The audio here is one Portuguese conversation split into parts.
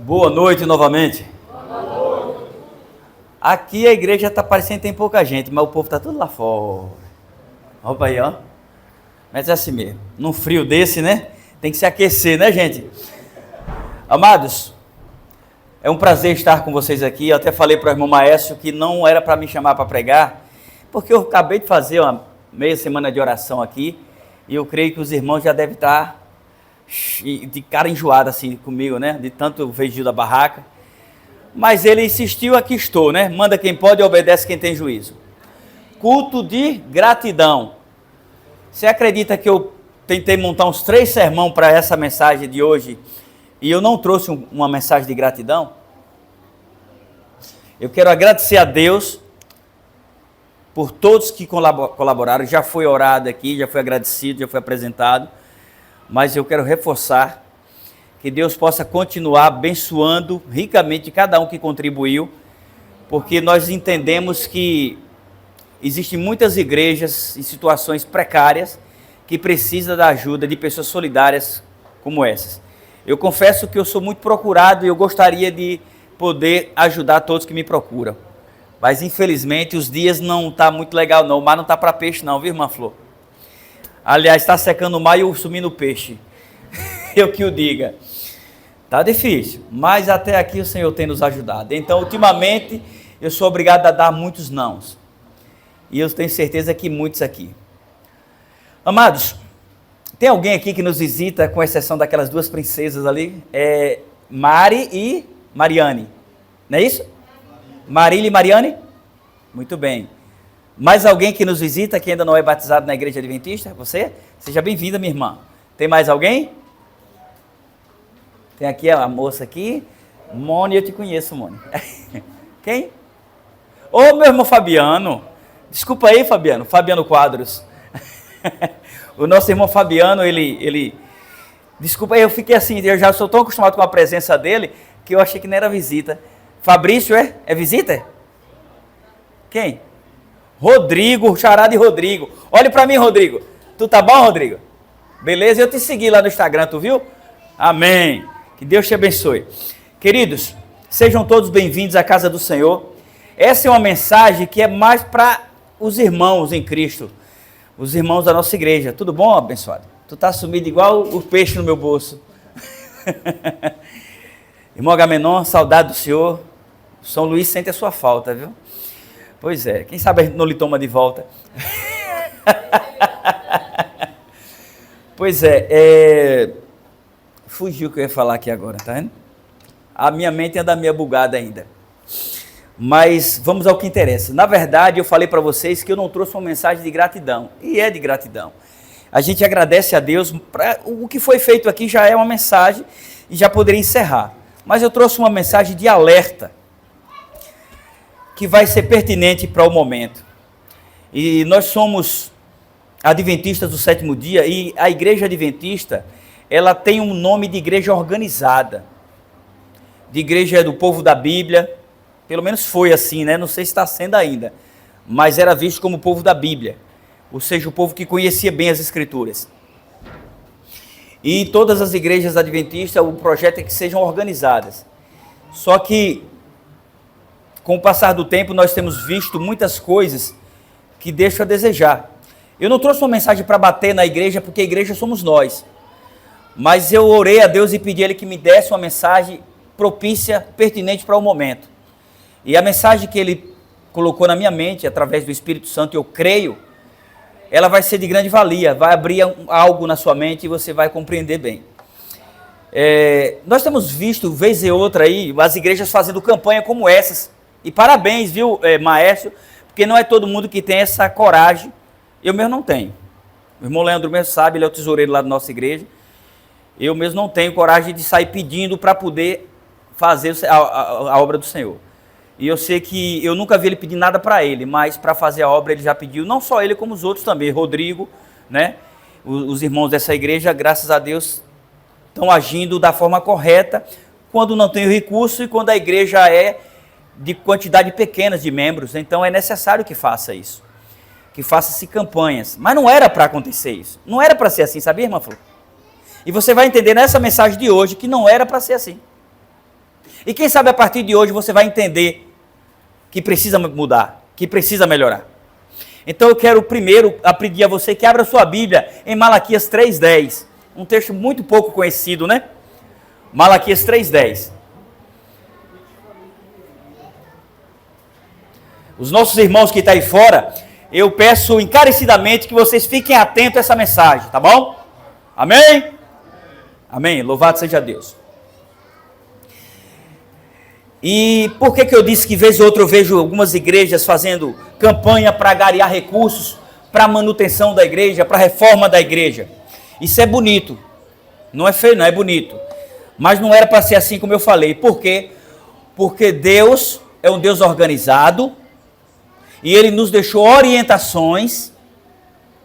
Boa noite novamente. Aqui a igreja está parecendo que tem pouca gente, mas o povo está tudo lá fora. Opa aí, ó. Mas é assim mesmo. Num frio desse, né? Tem que se aquecer, né, gente? Amados, é um prazer estar com vocês aqui. Eu até falei para o irmão Maestro que não era para me chamar para pregar, porque eu acabei de fazer uma meia semana de oração aqui e eu creio que os irmãos já devem estar de cara enjoada assim comigo, né? De tanto vejo da barraca. Mas ele insistiu, aqui estou, né? Manda quem pode e obedece quem tem juízo. Culto de gratidão. Você acredita que eu tentei montar uns 3 sermões para essa mensagem de hoje e eu não trouxe uma mensagem de gratidão? Eu quero agradecer a Deus por todos que colaboraram. Já foi orado aqui, já foi agradecido, já foi apresentado. Mas eu quero reforçar que Deus possa continuar abençoando ricamente cada um que contribuiu, porque nós entendemos que existem muitas igrejas em situações precárias que precisam da ajuda de pessoas solidárias como essas. Eu confesso que eu sou muito procurado e eu gostaria de poder ajudar todos que me procuram. Mas infelizmente os dias não estão muito legal não, o mar não está para peixe não, viu, irmã Flor? Aliás, está secando o mar e eu sumindo o peixe. Eu que o diga. Está difícil, mas até aqui o Senhor tem nos ajudado. Então, ultimamente, eu sou obrigado a dar muitos nãos. E eu tenho certeza que muitos aqui. Amados, tem alguém aqui que nos visita, com exceção daquelas 2 princesas ali? Mari e Mariane. Não é isso? Marília e Mariane? Muito bem. Mais alguém que nos visita, que ainda não é batizado na igreja adventista? Você? Seja bem-vinda, minha irmã. Tem mais alguém? Tem aqui a moça aqui. Mone, eu te conheço, Mone. Quem? Ô, meu irmão Fabiano. Desculpa aí, Fabiano. Fabiano Quadros. O nosso irmão Fabiano, ele... Desculpa aí, eu fiquei assim, eu já sou tão acostumado com a presença dele, que eu achei que não era visita. Fabrício, é? É visita? Quem? Rodrigo, xará de Rodrigo. Olha para mim, Rodrigo. Tu tá bom, Rodrigo? Beleza? Eu te segui lá no Instagram, tu viu? Amém. Que Deus te abençoe. Queridos, sejam todos bem-vindos à casa do Senhor. Essa é uma mensagem que é mais para os irmãos em Cristo. Os irmãos da nossa igreja. Tudo bom, abençoado? Tu tá sumido igual o peixe no meu bolso. Irmão Agamenon, saudade do Senhor. São Luís sente a sua falta, viu? Pois é, quem sabe a gente não lhe toma de volta. Pois fugiu o que eu ia falar aqui agora, tá vendo? A minha mente anda meio bugada ainda. Mas vamos ao que interessa. Na verdade, eu falei para vocês que eu não trouxe uma mensagem de gratidão. E é de gratidão. A gente agradece a Deus. O que foi feito aqui já é uma mensagem e já poderia encerrar. Mas eu trouxe uma mensagem de alerta, que vai ser pertinente para o momento. E nós somos adventistas do 7º dia, e a igreja adventista, ela tem um nome de igreja organizada, de igreja do povo da Bíblia, pelo menos foi assim, né? Não sei se está sendo ainda, mas era visto como o povo da Bíblia, ou seja, o povo que conhecia bem as Escrituras. E todas as igrejas adventistas, o projeto é que sejam organizadas. Só que, com o passar do tempo, nós temos visto muitas coisas que deixam a desejar. Eu não trouxe uma mensagem para bater na igreja, porque a igreja somos nós. Mas eu orei a Deus e pedi a Ele que me desse uma mensagem propícia, pertinente para o momento. E a mensagem que Ele colocou na minha mente, através do Espírito Santo, eu creio, ela vai ser de grande valia, vai abrir algo na sua mente e você vai compreender bem. Nós temos visto, vez e outra aí, as igrejas fazendo campanha como essas. E parabéns, viu, Maestro, porque não é todo mundo que tem essa coragem. Eu mesmo não tenho. O irmão Leandro mesmo sabe, ele é o tesoureiro lá da nossa igreja. Eu mesmo não tenho coragem de sair pedindo para poder fazer a obra do Senhor. E eu sei que eu nunca vi ele pedir nada para ele, mas para fazer a obra ele já pediu, não só ele, como os outros também. Rodrigo, né? Os irmãos dessa igreja, graças a Deus, estão agindo da forma correta, quando não tem o recurso e quando a igreja é de quantidade pequena de membros. Então é necessário que faça isso, que faça-se campanhas. Mas não era para acontecer isso, não era para ser assim, sabia, irmã Flor? E você vai entender nessa mensagem de hoje que não era para ser assim. E quem sabe a partir de hoje você vai entender que precisa mudar, que precisa melhorar. Então eu quero primeiro pedir a você que abra sua Bíblia em Malaquias 3:10. Um texto muito pouco conhecido, né? Malaquias 3:10. Os nossos irmãos que estão aí fora, eu peço encarecidamente que vocês fiquem atentos a essa mensagem, tá bom? Amém? Amém. Louvado seja Deus. E por que eu disse que vez ou outra eu vejo algumas igrejas fazendo campanha para angariar recursos para a manutenção da igreja, para a reforma da igreja? Isso é bonito. Não é feio, não, é bonito. Mas não era para ser assim como eu falei. Por quê? Porque Deus é um Deus organizado e Ele nos deixou orientações,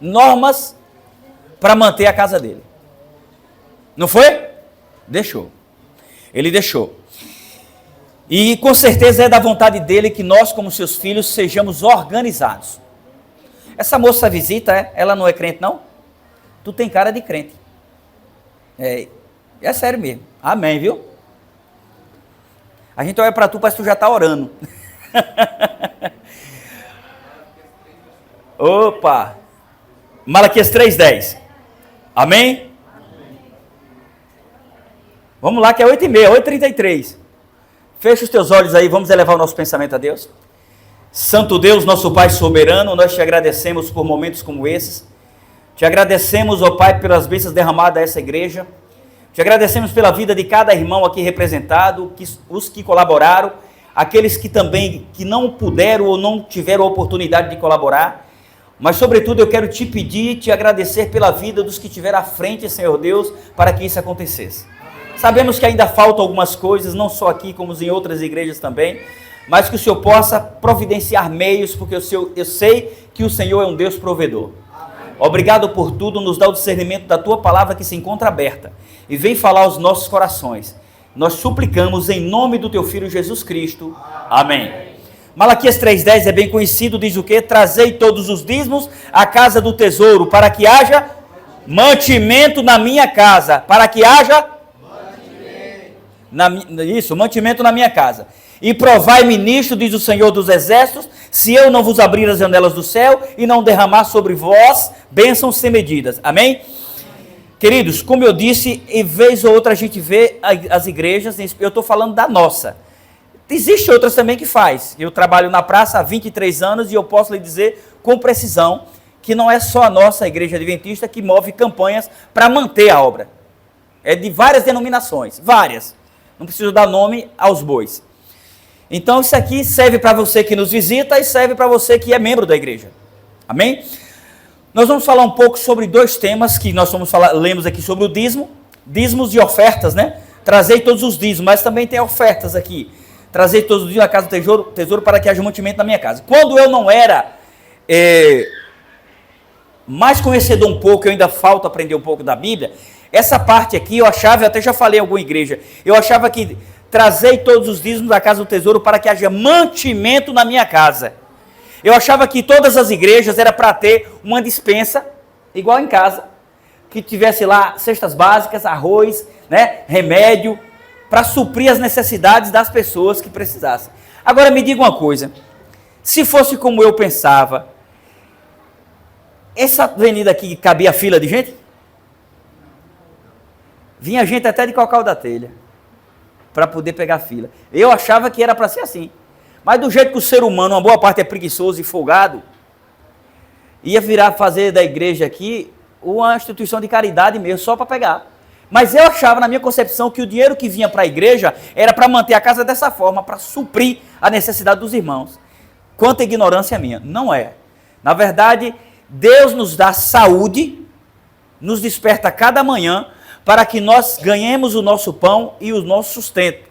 normas para manter a casa dele. Não foi? Deixou. Ele deixou. E com certeza é da vontade dele que nós, como seus filhos, sejamos organizados. Essa moça visita, ela não é crente, não? Tu tem cara de crente. É sério mesmo. Amém, viu? A gente olha para tu, parece que tu já está orando. Opa! Malaquias 3:10. Amém? Vamos lá, que é 8:30, 8:33. Fecha os teus olhos aí, vamos elevar o nosso pensamento a Deus. Santo Deus, nosso Pai soberano, nós te agradecemos por momentos como esses. Te agradecemos, ó Pai, pelas bênçãos derramadas a essa igreja. Te agradecemos pela vida de cada irmão aqui representado, os que colaboraram, aqueles que também que não puderam ou não tiveram a oportunidade de colaborar. Mas, sobretudo, eu quero te pedir e te agradecer pela vida dos que estiveram à frente, Senhor Deus, para que isso acontecesse. Sabemos que ainda faltam algumas coisas, não só aqui, como em outras igrejas também, mas que o Senhor possa providenciar meios, porque eu sei que o Senhor é um Deus provedor. Amém. Obrigado por tudo, nos dá o discernimento da Tua palavra que se encontra aberta e vem falar aos nossos corações. Nós suplicamos em nome do Teu Filho Jesus Cristo. Amém. Malaquias 3:10 é bem conhecido, diz o quê? Trazei todos os dízimos à casa do tesouro, para que haja mantimento na minha casa, para que haja mantimento na minha casa. E provai-me nisto, diz o Senhor dos Exércitos, se eu não vos abrir as janelas do céu e não derramar sobre vós bênçãos sem medidas. Amém? Queridos, como eu disse, em vez ou outra a gente vê as igrejas, eu estou falando da nossa. Existem outras também que faz. Eu trabalho na praça há 23 anos e eu posso lhe dizer com precisão que não é só a nossa igreja adventista que move campanhas para manter a obra. É de várias denominações, várias. Não preciso dar nome aos bois. Então isso aqui serve para você que nos visita e serve para você que é membro da igreja. Amém? Nós vamos falar um pouco sobre dois temas que nós lemos aqui sobre o dízimo. Dízimos e ofertas, né? Trazei todos os dízimos, mas também tem ofertas aqui. Trazei todos os dízimos à casa do tesouro para que haja mantimento na minha casa. Quando eu não era mais conhecedor um pouco, eu ainda falta aprender um pouco da Bíblia, essa parte aqui eu achava, eu até já falei em alguma igreja, eu achava que trazei todos os dízimos da casa do tesouro para que haja mantimento na minha casa. Eu achava que todas as igrejas era para ter uma despensa, igual em casa, que tivesse lá cestas básicas, arroz, né, remédio, para suprir as necessidades das pessoas que precisassem. Agora me diga uma coisa, se fosse como eu pensava, essa avenida aqui cabia fila de gente? Vinha gente até de Cocal da Telha, para poder pegar fila. Eu achava que era para ser assim. Mas do jeito que o ser humano, uma boa parte é preguiçoso e folgado, ia virar fazer da igreja aqui uma instituição de caridade mesmo, só para pegar. Mas eu achava, na minha concepção, que o dinheiro que vinha para a igreja era para manter a casa dessa forma, para suprir a necessidade dos irmãos. Quanta ignorância minha. Não é. Na verdade, Deus nos dá saúde, nos desperta cada manhã, para que nós ganhemos o nosso pão e o nosso sustento.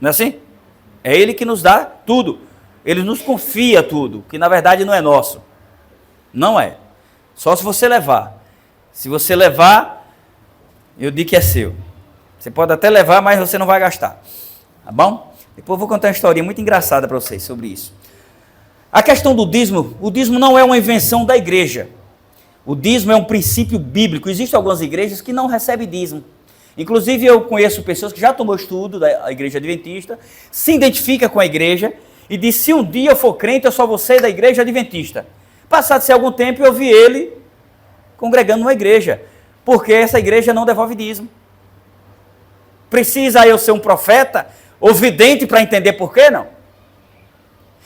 Não é assim? É Ele que nos dá tudo. Ele nos confia tudo, que na verdade não é nosso. Não é. Só se você levar. Se você levar, eu digo que é seu. Você pode até levar, mas você não vai gastar. Tá bom? Depois eu vou contar uma historinha muito engraçada para vocês sobre isso. A questão do dízimo, o dízimo não é uma invenção da igreja. O dízimo é um princípio bíblico. Existem algumas igrejas que não recebem dízimo. Inclusive eu conheço pessoas que já tomou estudo da igreja adventista, se identifica com a igreja e diz, se um dia eu for crente, eu só vou ser da igreja adventista. Passado-se algum tempo, eu vi ele congregando numa igreja, porque essa igreja não devolve dízimo. Precisa eu ser um profeta ou vidente para entender por que não?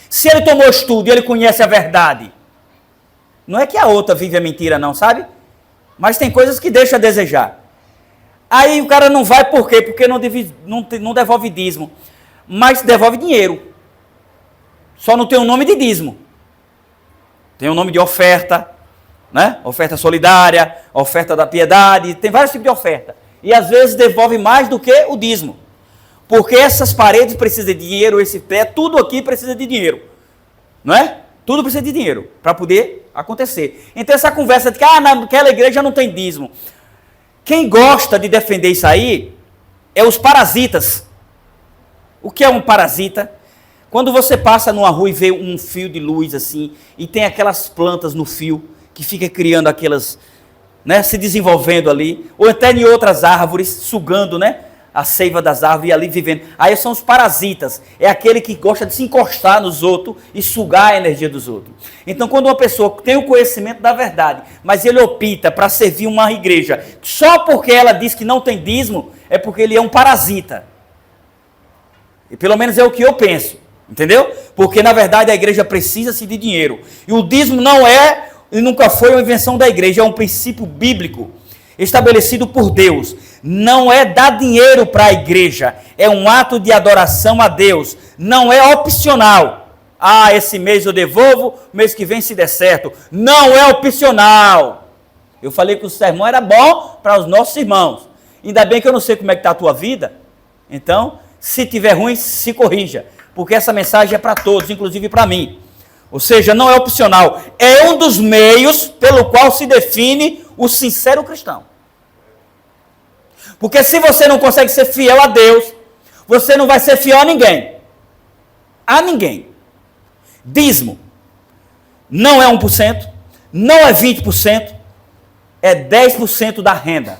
Se ele tomou estudo e ele conhece a verdade, não é que a outra vive a mentira não, sabe? Mas tem coisas que deixam a desejar. Aí o cara não vai por quê? Porque não devolve dízimo, mas devolve dinheiro. Só não tem o nome de dízimo. Tem o nome de oferta, né? Oferta solidária, oferta da piedade, tem vários tipos de oferta. E às vezes devolve mais do que o dízimo. Porque essas paredes precisam de dinheiro, esse pé, tudo aqui precisa de dinheiro. Não é? Tudo precisa de dinheiro para poder acontecer. Então essa conversa de que naquela igreja não tem dízimo. Quem gosta de defender isso aí é os parasitas. O que é um parasita? Quando você passa numa rua e vê um fio de luz assim, e tem aquelas plantas no fio, que fica criando aquelas, né, se desenvolvendo ali, ou até em outras árvores, sugando, né, a seiva das árvores e ali vivendo. Aí são os parasitas, é aquele que gosta de se encostar nos outros e sugar a energia dos outros. Então quando uma pessoa tem o conhecimento da verdade, mas ele opta para servir uma igreja, só porque ela diz que não tem dízimo, é porque ele é um parasita. E pelo menos é o que eu penso, entendeu? Porque na verdade a igreja precisa-se de dinheiro. E o dízimo não é e nunca foi uma invenção da igreja, é um princípio bíblico estabelecido por Deus. Não é dar dinheiro para a igreja, é um ato de adoração a Deus, não é opcional. Esse mês eu devolvo, mês que vem se der certo. Não é opcional. Eu falei que o sermão era bom para os nossos irmãos. Ainda bem que eu não sei como é que está a tua vida. Então, se tiver ruim, se corrija. Porque essa mensagem é para todos, inclusive para mim. Ou seja, não é opcional. É um dos meios pelo qual se define o sincero cristão. Porque se você não consegue ser fiel a Deus, você não vai ser fiel a ninguém. A ninguém. Dízimo não é 1%, não é 20%, é 10% da renda.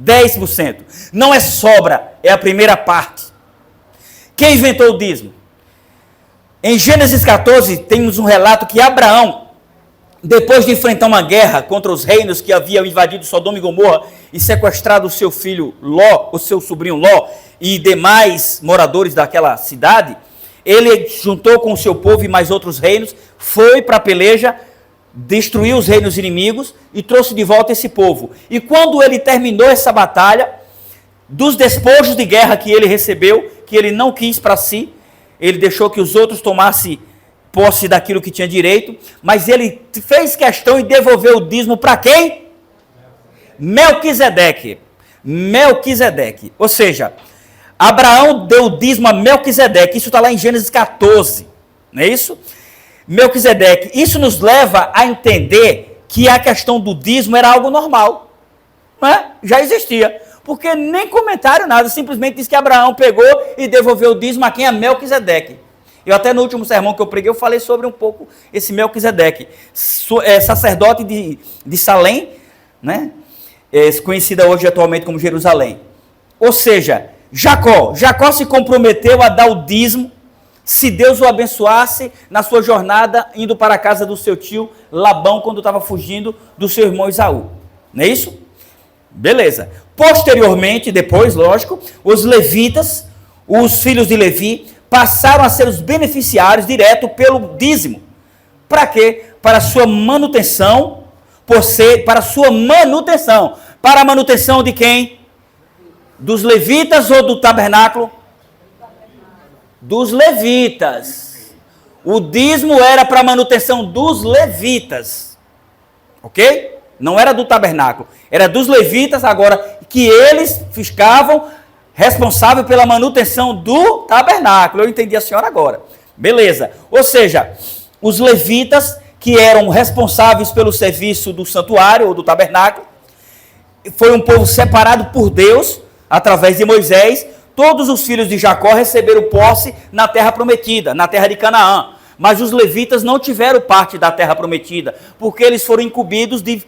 10%. Não é sobra, é a primeira parte. Quem inventou o dízimo? Em Gênesis 14, temos um relato que Abraão, depois de enfrentar uma guerra contra os reinos que haviam invadido Sodoma e Gomorra e sequestrado o seu filho Ló, o seu sobrinho Ló e demais moradores daquela cidade, ele juntou com o seu povo e mais outros reinos, foi para a peleja, destruiu os reinos inimigos e trouxe de volta esse povo. E quando ele terminou essa batalha, dos despojos de guerra que ele recebeu, que ele não quis para si, ele deixou que os outros tomassem posse daquilo que tinha direito, mas ele fez questão e devolveu o dízimo para quem? Melquisedeque. Melquisedeque. Ou seja, Abraão deu o dízimo a Melquisedeque. Isso está lá em Gênesis 14. Não é isso? Melquisedeque. Isso nos leva a entender que a questão do dízimo era algo normal. Não é? Já existia. Porque nem comentário nada, simplesmente diz que Abraão pegou e devolveu o dízimo a quem? A Melquisedeque. Eu até no último sermão que eu preguei, eu falei sobre um pouco esse Melquisedeque, sacerdote de Salém, né? Conhecida hoje atualmente como Jerusalém. Ou seja, Jacó se comprometeu a dar o dízimo se Deus o abençoasse na sua jornada indo para a casa do seu tio Labão quando estava fugindo do seu irmão Esaú. Não é isso? Beleza. Posteriormente, depois, lógico, os levitas, os filhos de Levi, passaram a ser os beneficiários direto pelo dízimo. Para quê? Para a sua manutenção, para a sua manutenção. Para a manutenção de quem? Dos levitas ou do tabernáculo? Dos levitas. O dízimo era para a manutenção dos levitas. Ok? Não era do tabernáculo. Era dos levitas, agora, que eles ficavam responsáveis pela manutenção do tabernáculo. Eu entendi a senhora agora. Beleza. Ou seja, os levitas, que eram responsáveis pelo serviço do santuário ou do tabernáculo, foi um povo separado por Deus, através de Moisés. Todos os filhos de Jacó receberam posse na terra prometida, na terra de Canaã. Mas os levitas não tiveram parte da terra prometida, porque eles foram incumbidos de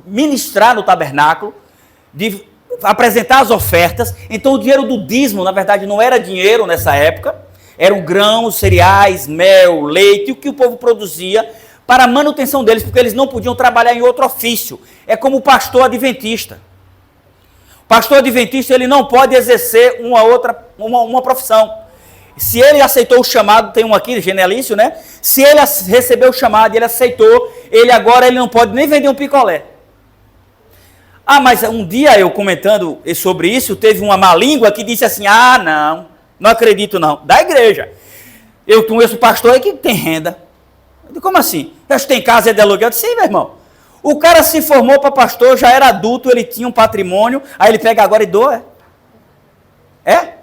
ministrar no tabernáculo, de apresentar as ofertas. Então o dinheiro do dízimo, na verdade, não era dinheiro nessa época, eram grãos, cereais, mel, leite, o que o povo produzia para a manutenção deles, porque eles não podiam trabalhar em outro ofício. É como o pastor adventista. O pastor adventista, ele não pode exercer uma profissão. Se ele aceitou o chamado, tem um aqui, generalício, né? Se ele recebeu o chamado e ele aceitou, ele não pode nem vender um picolé. Ah, mas um dia eu comentando sobre isso, teve uma má língua que disse assim, não acredito não, da igreja. Eu conheço pastor aí que tem renda. Eu disse, como assim? Você tem casa de aluguel? Eu disse, sim, meu irmão. O cara se formou para pastor, já era adulto, ele tinha um patrimônio, aí ele pega agora e doa. É?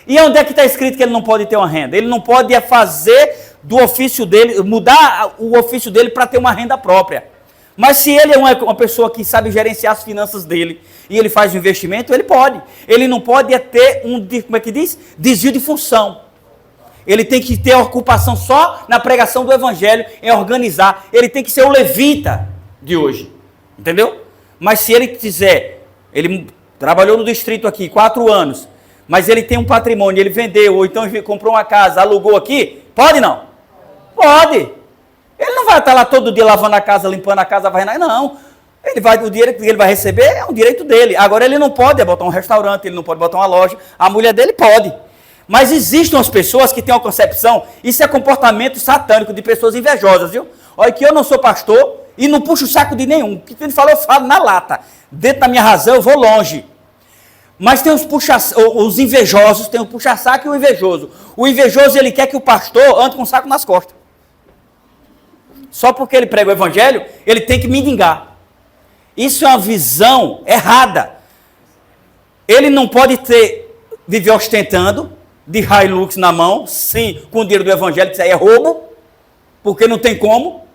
E onde é que está escrito que ele não pode ter uma renda? Ele não pode fazer do ofício dele, mudar o ofício dele para ter uma renda própria. Mas se ele é uma pessoa que sabe gerenciar as finanças dele e ele faz um investimento, ele pode. Ele não pode ter como é que diz? Desvio de função. Ele tem que ter ocupação só na pregação do evangelho, em organizar. Ele tem que ser o levita de hoje. Entendeu? Mas se ele quiser, ele trabalhou no distrito aqui 4 anos, mas ele tem um patrimônio, ele vendeu, ou então ele comprou uma casa, alugou aqui, pode não? Pode. Ele não vai estar lá todo dia lavando a casa, limpando a casa, varrendo, não. O dinheiro que ele vai receber é um direito dele. Agora ele não pode botar um restaurante, ele não pode botar uma loja, a mulher dele pode. Mas existem as pessoas que têm uma concepção, isso é comportamento satânico de pessoas invejosas, viu? Olha que eu não sou pastor e não puxo o saco de nenhum. O que ele falou, eu falo na lata. Dentro da minha razão eu vou longe. Mas tem os invejosos, tem o puxa-saco e o invejoso. O invejoso, ele quer que o pastor ande com o saco nas costas. Só porque ele prega o evangelho, ele tem que mendigar. Isso é uma visão errada. Ele não pode viver ostentando, de Hilux na mão, sim, com o dinheiro do evangelho, que isso aí é roubo, porque não tem como.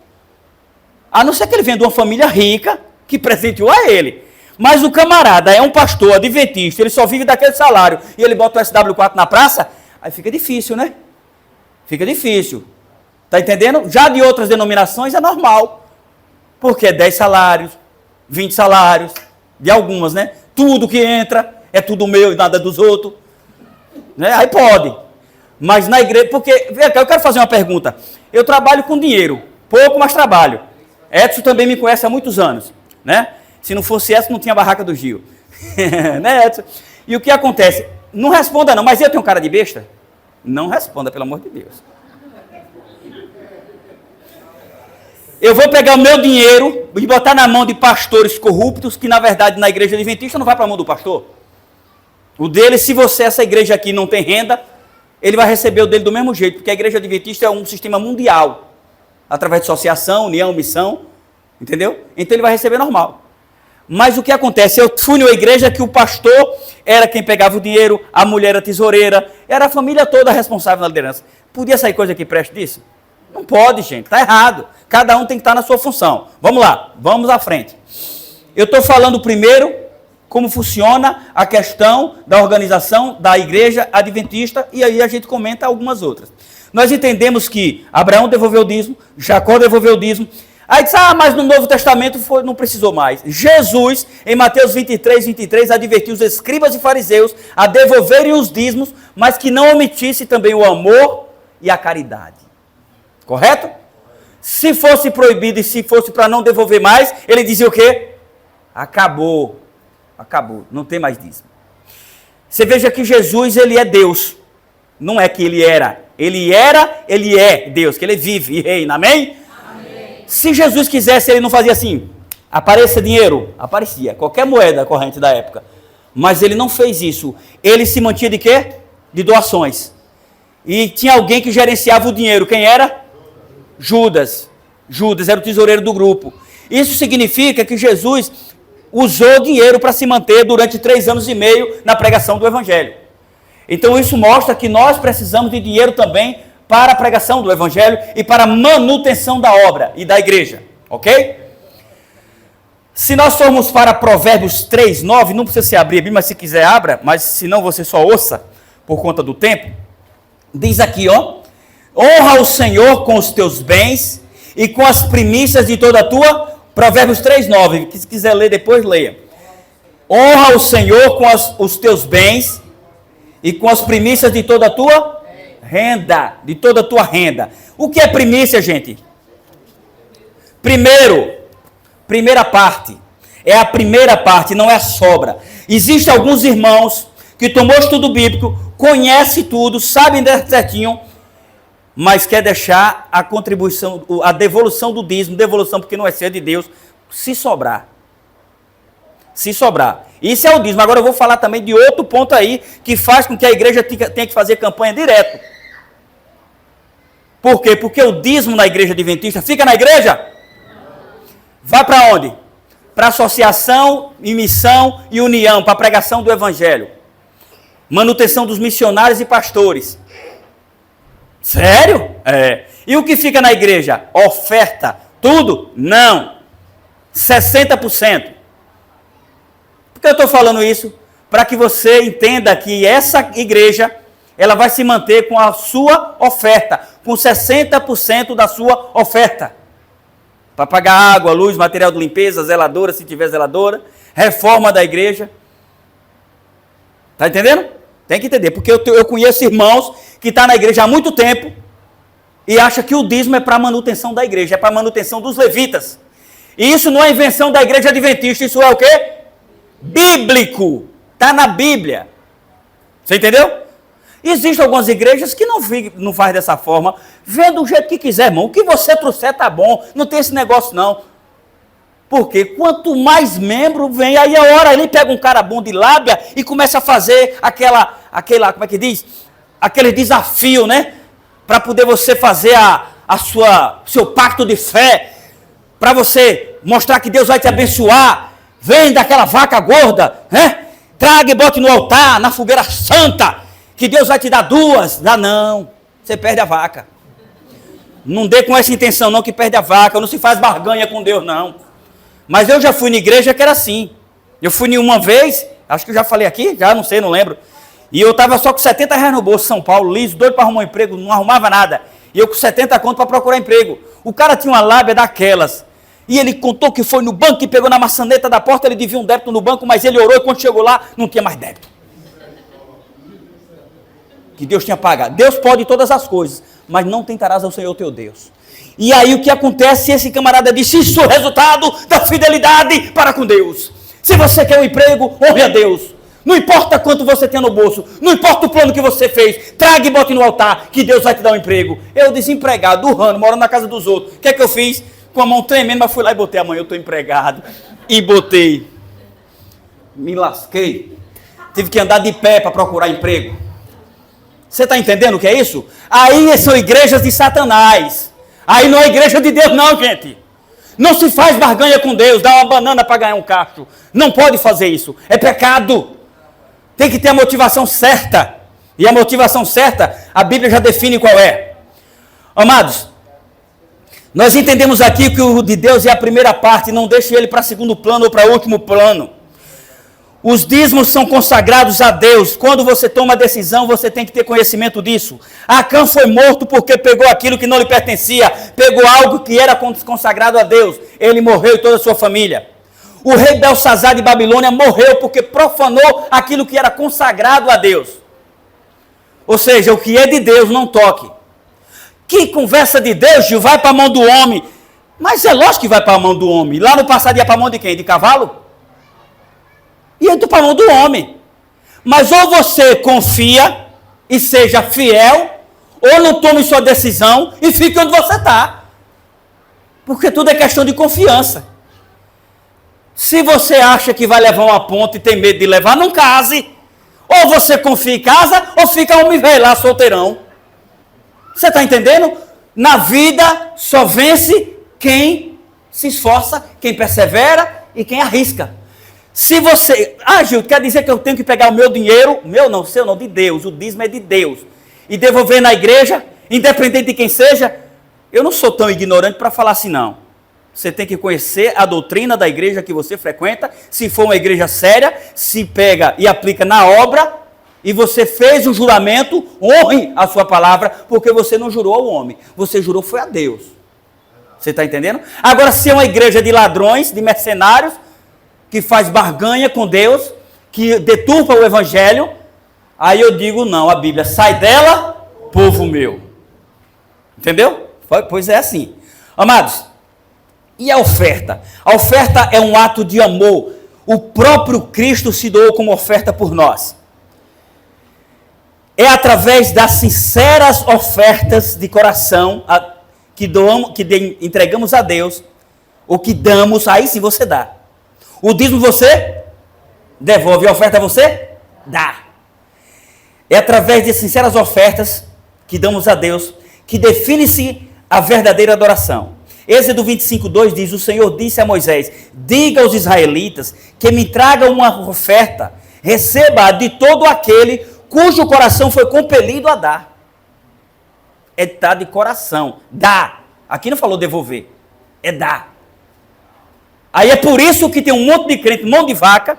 A não ser que ele venha de uma família rica, que presenteou a ele. Mas o camarada é um pastor adventista, ele só vive daquele salário, e ele bota o SW4 na praça, aí fica difícil, né? Fica difícil. Está entendendo? Já de outras denominações é normal. Porque é 10 salários, 20 salários, de algumas, né? Tudo que entra é tudo meu e nada dos outros. Né? Aí pode. Mas na igreja, porque, eu quero fazer uma pergunta. Eu trabalho com dinheiro, pouco, mas trabalho. Edson também me conhece há muitos anos, né? Se não fosse Edson, não tinha barraca do Gil. Né, Edson? E o que acontece? Não responda não, mas eu tenho cara de besta? Não responda, pelo amor de Deus. Eu vou pegar o meu dinheiro e botar na mão de pastores corruptos, que na verdade na igreja adventista não vai para a mão do pastor. O dele, se essa igreja aqui não tem renda, ele vai receber o dele do mesmo jeito, porque a igreja adventista é um sistema mundial, através de associação, união, missão, entendeu? Então ele vai receber normal. Mas o que acontece? Eu fui numa igreja que o pastor era quem pegava o dinheiro, a mulher era tesoureira, era a família toda responsável na liderança. Podia sair coisa que preste disso? Não pode, gente, está errado. Cada um tem que estar na sua função. Vamos lá, vamos à frente. Eu estou falando primeiro como funciona a questão da organização da igreja adventista e aí a gente comenta algumas outras. Nós entendemos que Abraão devolveu o dízimo, Jacó devolveu o dízimo. Aí diz, mas no Novo Testamento não precisou mais. Jesus, em Mateus 23, advertiu os escribas e fariseus a devolverem os dízimos, mas que não omitisse também o amor e a caridade. Correto? Se fosse proibido e se fosse para não devolver mais, ele dizia o quê? Acabou, não tem mais dízimo. Você veja que Jesus, ele é Deus. Não é que ele era, ele é Deus, que ele vive e reina, amém? Amém. Se Jesus quisesse, ele não fazia assim, apareça dinheiro, aparecia, qualquer moeda corrente da época. Mas ele não fez isso, ele se mantinha de quê? De doações. E tinha alguém que gerenciava o dinheiro, quem era? Judas era o tesoureiro do grupo. Isso significa que Jesus usou dinheiro para se manter durante 3 anos e meio na pregação do evangelho. Então isso mostra que nós precisamos de dinheiro também para a pregação do evangelho e para a manutenção da obra e da igreja, ok? Se nós formos para Provérbios 3:9, não precisa se abrir a Bíblia, mas se quiser abra, mas se não você só ouça por conta do tempo. Diz aqui, honra o Senhor com os teus bens e com as primícias de toda a tua... Provérbios 3:9, se quiser ler depois, leia. Honra o Senhor com os teus bens e com as primícias de toda a tua renda. De toda a tua renda. O que é primícia, gente? Primeira parte. É a primeira parte, não é a sobra. Existem alguns irmãos que tomou estudo bíblico, conhece tudo, sabem certinho, mas quer deixar a contribuição, a devolução do dízimo, devolução porque não é ser de Deus, se sobrar. Se sobrar. Isso é o dízimo. Agora eu vou falar também de outro ponto aí, que faz com que a igreja tenha que fazer campanha direto. Por quê? Porque o dízimo na igreja adventista fica na igreja? Vai para onde? Para associação e missão e união, para a pregação do evangelho. Manutenção dos missionários e pastores. Sério? É. E o que fica na igreja? Oferta. Tudo? Não. 60%. Por que eu estou falando isso? Para que você entenda que essa igreja, ela vai se manter com a sua oferta, com 60% da sua oferta. Para pagar água, luz, material de limpeza, zeladora, se tiver zeladora, reforma da igreja. Está entendendo? Tem que entender, porque eu conheço irmãos que estão na igreja há muito tempo e acham que o dízimo é para a manutenção da igreja, é para a manutenção dos levitas. E isso não é invenção da igreja adventista, isso é o quê? Bíblico. Está na Bíblia. Você entendeu? Existem algumas igrejas que não fazem dessa forma, vê do jeito que quiser, irmão. O que você trouxer tá bom, não tem esse negócio não. Porque quanto mais membro vem, aí a hora ele pega um cara bom de lábia e começa a fazer aquela, como é que diz? Aquele desafio, né? Para poder você fazer seu pacto de fé, para você mostrar que Deus vai te abençoar. Vem daquela vaca gorda, né? Traga e bote no altar, na fogueira santa, que Deus vai te dar 2. Dá não, você perde a vaca. Não dê com essa intenção não, que perde a vaca, não se faz barganha com Deus não. Mas eu já fui na igreja que era assim. Eu fui uma vez, acho que eu já falei aqui, já não sei, não lembro. E eu estava só com R$70 no bolso, São Paulo, liso, doido para arrumar um emprego, não arrumava nada. E eu com 70 conto para procurar emprego. O cara tinha uma lábia daquelas. E ele contou que foi no banco, que pegou na maçaneta da porta, ele devia um débito no banco, mas ele orou e quando chegou lá, não tinha mais débito. Que Deus tinha pagado. Deus pode todas as coisas, mas não tentarás ao Senhor teu Deus. E aí o que acontece? Esse camarada disse, isso é o resultado da fidelidade para com Deus. Se você quer um emprego, honre a Deus. Não importa quanto você tem no bolso, não importa o plano que você fez, traga e bote no altar, que Deus vai te dar um emprego. Eu desempregado, urrando, morando na casa dos outros. O que é que eu fiz? Com a mão tremendo, mas fui lá e botei, amanhã eu estou empregado. E botei. Me lasquei. Tive que andar de pé para procurar emprego. Você está entendendo o que é isso? Aí são igrejas de Satanás. Aí não é igreja de Deus não, gente. Não se faz barganha com Deus, dá uma banana para ganhar um cacho. Não pode fazer isso. É pecado. Tem que ter a motivação certa. E a motivação certa, a Bíblia já define qual é. Amados, nós entendemos aqui que o de Deus é a primeira parte, não deixe ele para segundo plano ou para último plano. Os dízimos são consagrados a Deus. Quando você toma a decisão, você tem que ter conhecimento disso. Acã foi morto porque pegou aquilo que não lhe pertencia, pegou algo que era consagrado a Deus. Ele morreu e toda a sua família. O rei Belsazar de Babilônia morreu porque profanou aquilo que era consagrado a Deus. Ou seja, o que é de Deus não toque. Que conversa de Deus, Gil, vai para a mão do homem. Mas é lógico que vai para a mão do homem. Lá no passado ia para a mão de quem? De cavalo? Ia para a mão do homem. Mas ou você confia e seja fiel, ou não tome sua decisão e fique onde você está. Porque tudo é questão de confiança. Se você acha que vai levar uma ponta e tem medo de levar, não case. Ou você confia em casa, ou fica homem velho lá, solteirão. Você está entendendo? Na vida só vence quem se esforça, quem persevera e quem arrisca. Se você... Gil, quer dizer que eu tenho que pegar o meu dinheiro, meu não, seu não, de Deus, o dízimo é de Deus, e devolver na igreja, independente de quem seja? Eu não sou tão ignorante para falar assim, não. Você tem que conhecer a doutrina da igreja que você frequenta, se for uma igreja séria, se pega e aplica na obra, e você fez o juramento, honre a sua palavra, porque você não jurou ao homem, você jurou foi a Deus. Você está entendendo? Agora, se é uma igreja de ladrões, de mercenários, que faz barganha com Deus, que deturpa o evangelho, aí eu digo não, a Bíblia, sai dela, povo meu. Entendeu? Pois é assim. Amados, e a oferta? A oferta é um ato de amor. O próprio Cristo se doou como oferta por nós. É através das sinceras ofertas de coração que entregamos a Deus, o que damos, aí sim você dá. O dízimo você devolve, a oferta você dá. É através de sinceras ofertas que damos a Deus que define-se a verdadeira adoração. Êxodo 25:2 diz, o Senhor disse a Moisés, diga aos israelitas que me tragam uma oferta, receba de todo aquele cujo coração foi compelido a dar. É dar de coração, dá. Aqui não falou devolver, é dar. Aí é por isso que tem um monte de crente, mão de vaca,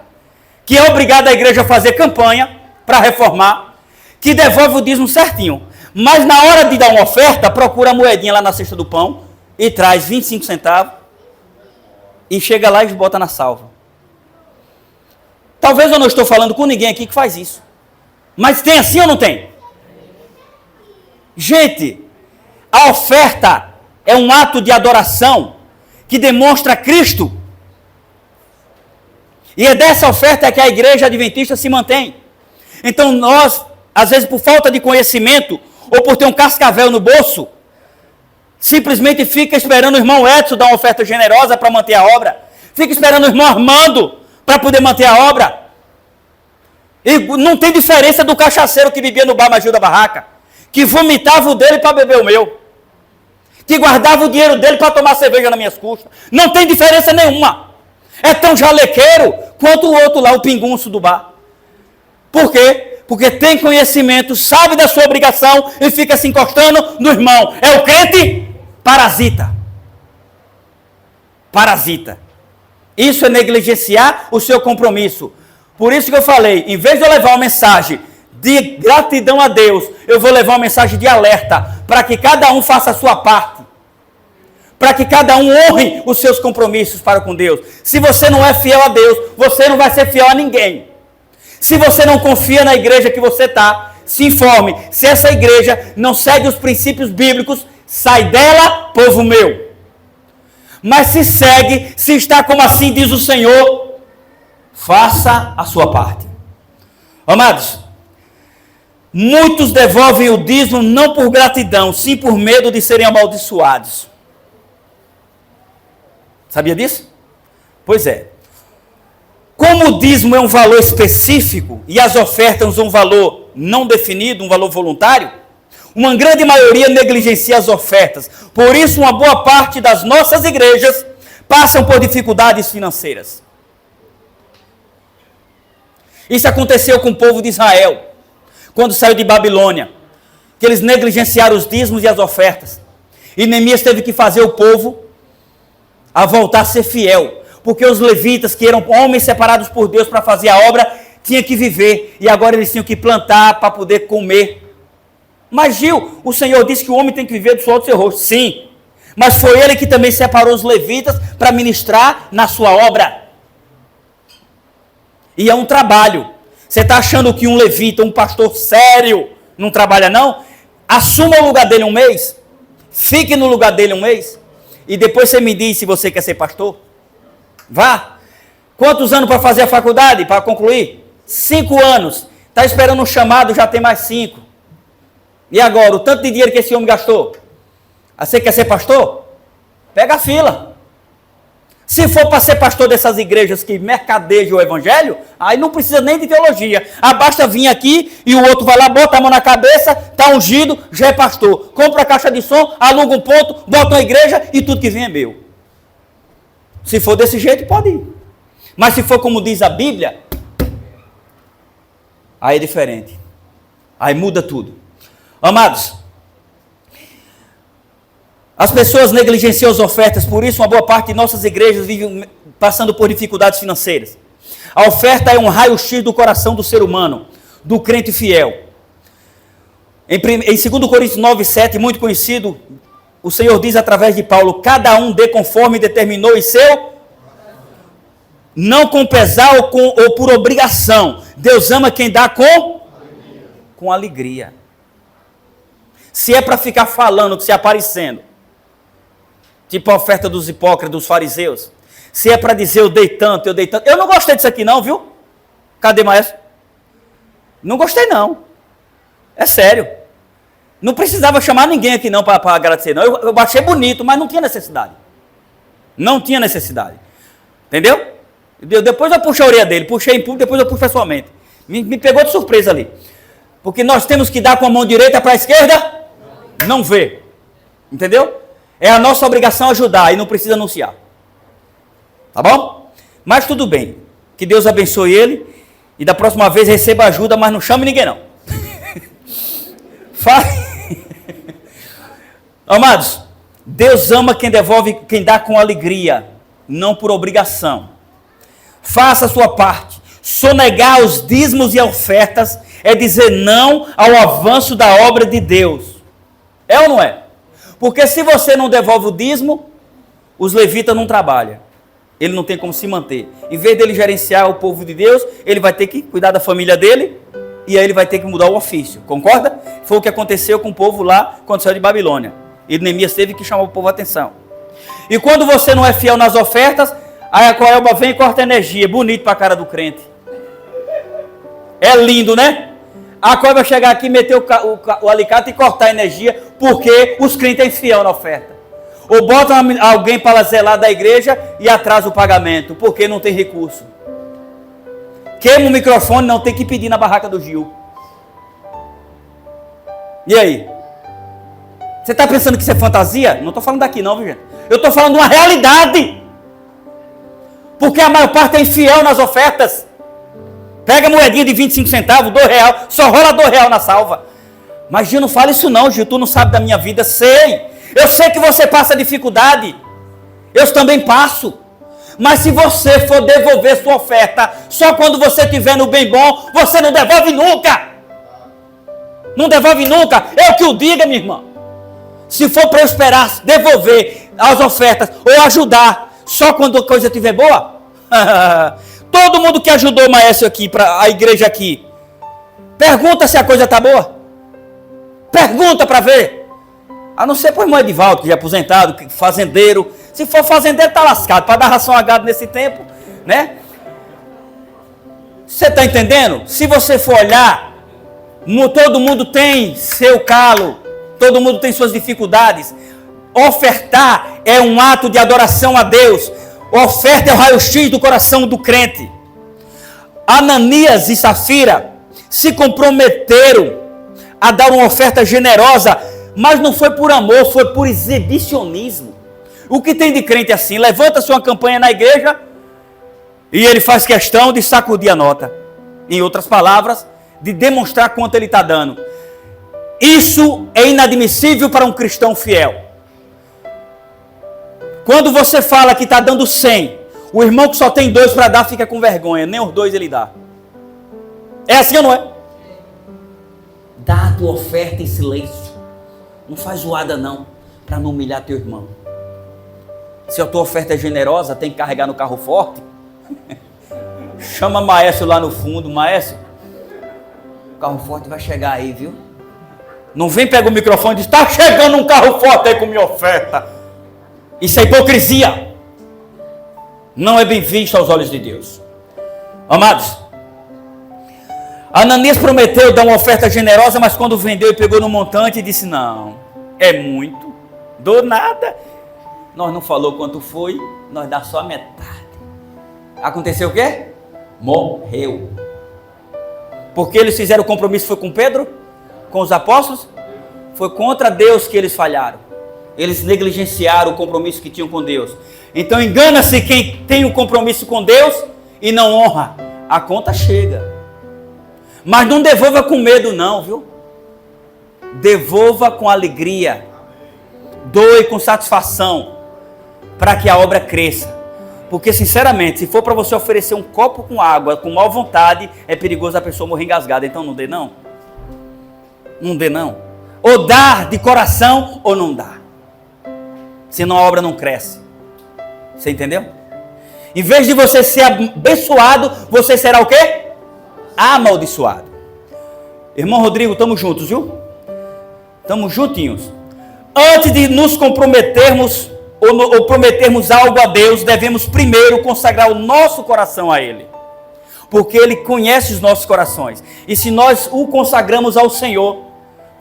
que é obrigado a igreja a fazer campanha para reformar, que devolve o dízimo certinho. Mas na hora de dar uma oferta, procura a moedinha lá na cesta do pão e traz 25 centavos e chega lá e bota na salva. Talvez eu não estou falando com ninguém aqui que faz isso. Mas tem assim ou não tem? Gente, a oferta é um ato de adoração que demonstra Cristo. E é dessa oferta que a igreja adventista se mantém. Então nós, às vezes por falta de conhecimento, ou por ter um cascavel no bolso, simplesmente fica esperando o irmão Edson dar uma oferta generosa para manter a obra. Fica esperando o irmão Armando para poder manter a obra. E não tem diferença do cachaceiro que bebia no bar Magil da Barraca, que vomitava o dele para beber o meu, que guardava o dinheiro dele para tomar cerveja nas minhas custas. Não tem diferença nenhuma. É tão jalequeiro quanto o outro lá, o pingunço do bar. Por quê? Porque tem conhecimento, sabe da sua obrigação e fica se encostando no irmão. É o crente parasita. Parasita. Isso é negligenciar o seu compromisso. Por isso que eu falei, em vez de eu levar uma mensagem de gratidão a Deus, eu vou levar uma mensagem de alerta, para que cada um faça a sua parte. Para que cada um honre os seus compromissos para com Deus. Se você não é fiel a Deus, você não vai ser fiel a ninguém. Se você não confia na igreja que você está, se informe. Se essa igreja não segue os princípios bíblicos, sai dela, povo meu. Mas se segue, se está como assim diz o Senhor, faça a sua parte. Amados, muitos devolvem o dízimo não por gratidão, sim por medo de serem amaldiçoados. Sabia disso? Pois é. Como o dízimo é um valor específico e as ofertas um valor não definido, um valor voluntário, uma grande maioria negligencia as ofertas. Por isso, uma boa parte das nossas igrejas passam por dificuldades financeiras. Isso aconteceu com o povo de Israel, quando saiu de Babilônia, que eles negligenciaram os dízimos e as ofertas. E Neemias teve que fazer o povo a voltar a ser fiel. Porque os levitas, que eram homens separados por Deus para fazer a obra, tinham que viver. E agora eles tinham que plantar para poder comer. Mas Gil, o Senhor disse que o homem tem que viver do suor do seu rosto. Sim. Mas foi ele que também separou os levitas para ministrar na sua obra. E é um trabalho. Você está achando que um levita, um pastor sério, não trabalha não? Assuma o lugar dele um mês. Fique no lugar dele um mês. E depois você me diz se você quer ser pastor. Vá. Quantos anos para fazer a faculdade, para concluir? 5 anos. Está esperando um chamado, já tem mais 5. E agora, o tanto de dinheiro que esse homem gastou? Você quer ser pastor? Pega a fila. Se for para ser pastor dessas igrejas que mercadejam o evangelho, aí não precisa nem de teologia. Basta vir aqui e o outro vai lá, bota a mão na cabeça, está ungido, já é pastor. Compra a caixa de som, aluga um ponto, bota uma igreja e tudo que vem é meu. Se for desse jeito, pode ir. Mas se for como diz a Bíblia, aí é diferente. Aí muda tudo. Amados, as pessoas negligenciam as ofertas, por isso uma boa parte de nossas igrejas vive passando por dificuldades financeiras. A oferta é um raio-x do coração do ser humano, do crente fiel. Em 2 Coríntios 9:7, muito conhecido, o Senhor diz através de Paulo, cada um dê conforme determinou em seu... Não com pesar ou por obrigação. Deus ama quem dá com alegria. Se é para ficar falando, se aparecendo, tipo a oferta dos hipócritas, dos fariseus, se é para dizer eu dei tanto, eu não gostei disso aqui não, viu? Cadê maestro? Não gostei não. É sério. Não precisava chamar ninguém aqui não para agradecer não. Eu achei bonito, mas não tinha necessidade. Não tinha necessidade. Entendeu? Depois eu puxei a orelha dele, puxei em público, depois eu puxo pessoalmente. Me pegou de surpresa ali. Porque nós temos que dar com a mão direita para a esquerda, não ver. Entendeu? É a nossa obrigação ajudar e não precisa anunciar. Tá bom? Mas tudo bem. Que Deus abençoe ele. E da próxima vez receba ajuda, mas não chame ninguém não. Amados, Deus ama quem devolve, quem dá com alegria, não por obrigação. Faça a sua parte. Sonegar os dízimos e ofertas é dizer não ao avanço da obra de Deus. É ou não é? Porque se você não devolve o dízimo, os levitas não trabalham. Ele não tem como se manter. Em vez dele gerenciar o povo de Deus, ele vai ter que cuidar da família dele, e aí ele vai ter que mudar o ofício. Concorda? Foi o que aconteceu com o povo lá, quando saiu de Babilônia. E Neemias teve que chamar o povo a atenção. E quando você não é fiel nas ofertas, aí a Coelba vem e corta energia. Bonito para a cara do crente. É lindo, né? A Coelba chegar aqui, meter o alicate e cortar a energia, porque os crentes é infiel na oferta. Ou botam alguém para zelar da igreja e atrasa o pagamento, porque não tem recurso. Queima o microfone, não tem que pedir na barraca do Gil. E aí? Você está pensando que isso é fantasia? Não estou falando daqui não, viu gente? Eu estou falando de uma realidade. Porque a maior parte é infiel nas ofertas. Pega a moedinha de 25 centavos, R$2, só rola R$2 na salva. Mas Gil, não fala isso não, Gil, tu não sabe da minha vida. Sei, eu sei que você passa dificuldade. Eu também passo. Mas se você for devolver sua oferta só quando você estiver no bem bom, você não devolve nunca. Não devolve nunca. Eu que o diga, minha irmã. Se for para eu esperar devolver as ofertas ou ajudar só quando a coisa estiver boa, todo mundo que ajudou o maestro aqui, a igreja aqui, pergunta se a coisa está boa. Pergunta para ver. A não ser para o irmão Edivaldo, que já é aposentado, fazendeiro. Se for fazendeiro, está lascado. Para dar ração a gado nesse tempo, né? Você está entendendo? Se você for olhar, todo mundo tem seu calo. Todo mundo tem suas dificuldades. Ofertar é um ato de adoração a Deus. Oferta é o raio-x do coração do crente. Ananias e Safira se comprometeram a dar uma oferta generosa, mas não foi por amor, foi por exibicionismo. O que tem de crente assim? Levanta-se uma campanha na igreja e ele faz questão de sacudir a nota. Em outras palavras, de demonstrar quanto ele está dando. Isso é inadmissível para um cristão fiel. Quando você fala que está dando 100, o irmão que só tem 2 para dar fica com vergonha, nem os 2 ele dá. É assim ou não é? Dá a tua oferta em silêncio. Não faz zoada não, para não humilhar teu irmão. Se a tua oferta é generosa, tem que carregar no carro forte. Chama maestro lá no fundo, maestro. O carro forte vai chegar aí, viu? Não vem, pega o microfone e diz, está chegando um carro forte aí com minha oferta. Isso é hipocrisia. Não é bem visto aos olhos de Deus. Amados, Ananias prometeu dar uma oferta generosa, mas quando vendeu e pegou no montante, disse, não, é muito, dou nada. Nós não falou quanto foi, nós dá só a metade. Aconteceu o quê? Morreu. Porque eles fizeram o compromisso, foi com Pedro? Com os apóstolos? Foi contra Deus que eles falharam. Eles negligenciaram o compromisso que tinham com Deus. Então engana-se quem tem um compromisso com Deus e não honra. A conta chega. Mas não devolva com medo não, viu? Devolva com alegria. Doe com satisfação. Para que a obra cresça. Porque sinceramente, se for para você oferecer um copo com água com má vontade, é perigoso a pessoa morrer engasgada. Então não dê não. Não dê não. Ou dá de coração ou não dá. Senão a obra não cresce. Você entendeu? Em vez de você ser abençoado, você será o quê? Amaldiçoado. Irmão Rodrigo, estamos juntos, viu? Estamos juntinhos. Antes de nos comprometermos ou prometermos algo a Deus, devemos primeiro consagrar o nosso coração a Ele. Porque Ele conhece os nossos corações. E se nós o consagramos ao Senhor,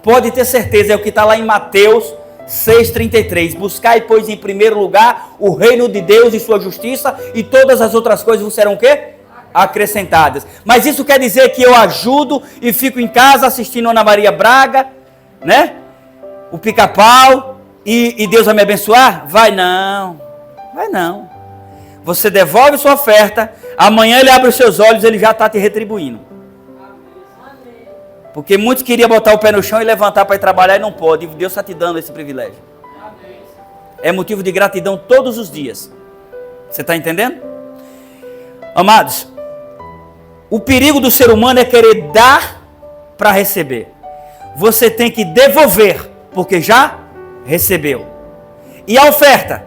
pode ter certeza, é o que está lá em Mateus 6,33. Buscai, pois, em primeiro lugar o reino de Deus e sua justiça, e todas as outras coisas vos serão o quê? Acrescentadas. Mas isso quer dizer que eu ajudo e fico em casa assistindo Ana Maria Braga, né? O Pica-Pau, e Deus vai me abençoar? Vai não. Vai não. Você devolve sua oferta, amanhã Ele abre os seus olhos, Ele já está te retribuindo. Porque muitos queriam botar o pé no chão e levantar para ir trabalhar e não pode. E Deus está te dando esse privilégio. É motivo de gratidão todos os dias. Você está entendendo? Amados, o perigo do ser humano é querer dar para receber. Você tem que devolver, porque já recebeu. E a oferta?